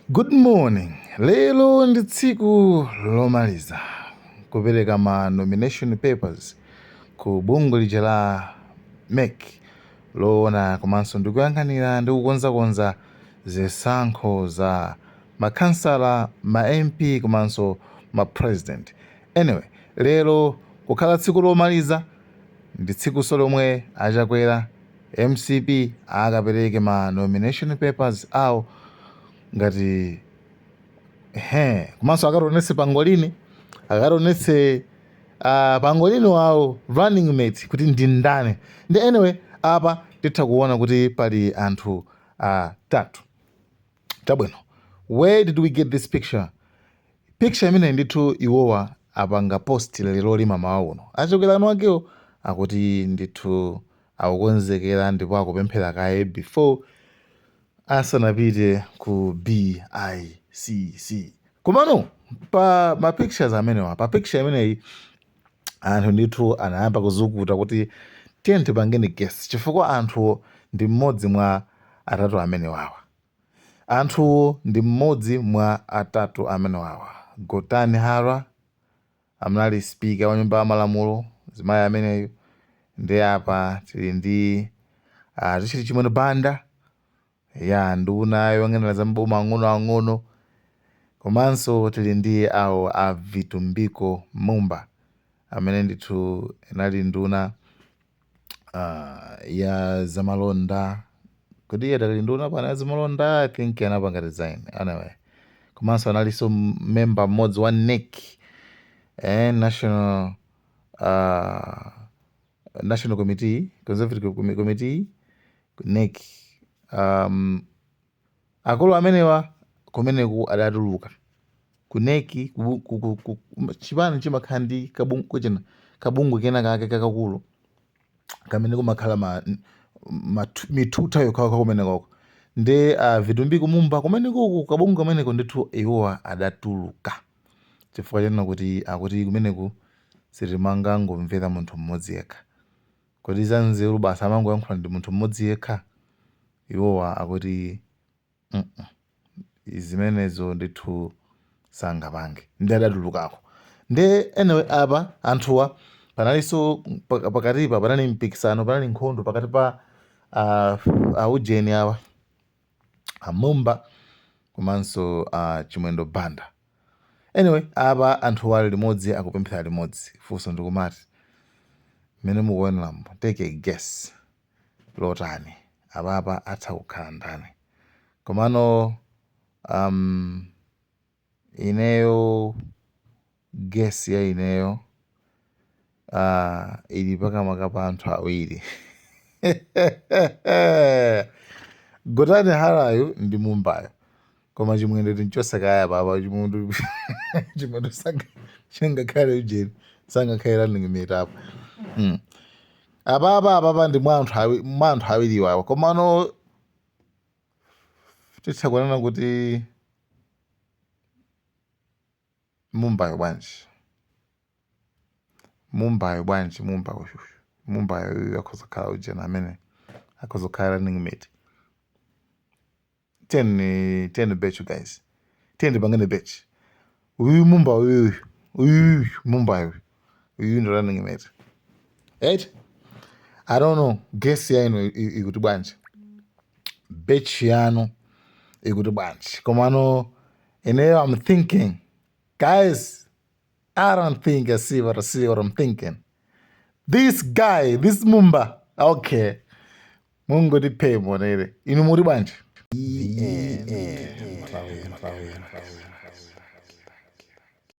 Good morning. Lelo ndi tsiku lomaliza kupereka ma nomination papers ku bungwe lija la MEC loona komanso ndikuyang'anira ndi kukonzakonza zisankho za makhansala, ma MP komanso ma president. Anyway, lero kukhala tsiku lomaliza ndi tsiku lomwe achakwera MCP akapereke ma nomination papers awo ngati komanso akatonetse pangolini akatonetse pangolini wawo running mate kuti ndi ndani. Ndi anyway apa titha kuona kuti pali anthu atatu. Tabwino, where did we get this picture? Picture imene ndithu iwowa apanga post lero lima mawa uno achokerano akewo akuti ndithu akukonzekera ndipo akupemphera kaye before asanapite ku BICC. Komano pa ma pictures amenewa, pa picture imeneyi anthu ndithu anayamba kuzukuta kuti tiye tipangeni guess chifukwa anthu ndi mmodzi mwa atatu amenewawa. Anthu ndi mmodzi mwa atatu amenewawa. Gotani Halwa amene speaker wa nyumba ya malamulo, zimayi ameneyo. Ndi apa tili ndi Richard Chimwene Banda ya nduna yoyang'anira za maboma ang'onoang'ono, komanso tili ndi awo a Vitumbiko Mumba amene ndithu anali nduna ya zamalonda. Kuti iye adali nduna pana ya zamalonda, I think anapanga resign anyway. Komanso analinso member mmodzi wa NEC, National Committee, Conservative Committee, NEC. Akulu amenewa kumeneku adatuluka ku NEC, chipani chimakhala ndi kabungwe kena kake kakakulu kamene kumakhala mituta yokhaokha kumenekoko. Ndi Vitumbiko Mumba kumeneko kabungwe kameneko ndithu iwowa adatuluka chifukwa chanena kuti akuti kumeneku sitimangangomvera munthu mmodzi yekha. Kodi za nzeru basa amangoyankhula ndi munthu mmodzi yekha? Iwowa akuti zimenezo ndithu sangapange, ndi adatulukako. Ndi anyway apa anthuwa panalinso pakatipa panali mpikisano, panali nkhondo pakati pa aujeni awa Mumba komanso Chimwene Banda. Anyway apa anthuwa ali limodzi akupemphera limodzi. Funso ndikumati mmene mukuonerambo, take a guess lotani apapa atha kukhala ndani. Komano ineyo guess ya ineyo ili pakamwa pa anthu awiri. Gotani Halwayo ndi Mumbayo, koma Chimwene tinchosakaya papa Chimwene sangakhale ujeni, sangakhale running mate apa. Apapa ndi mwa anthu awiriwawo. Komano titha kunena kuti Mumbayo bwanji. Mumbayo akhozakhala ujeni amene akhozakhala running mate. 10 bet you guys. 10 pangene bet. Uyu Mumbayo uyu ndo running mate. Right? I don't know. Guess yanu ikuti bwanji. Bet yanu ikuti bwanji. Komano ineyo I'm thinking, guys, I don't think I see what I'm thinking. This guy, this Mumba, okay. Mungu dipe monere. Inu muri bwanji.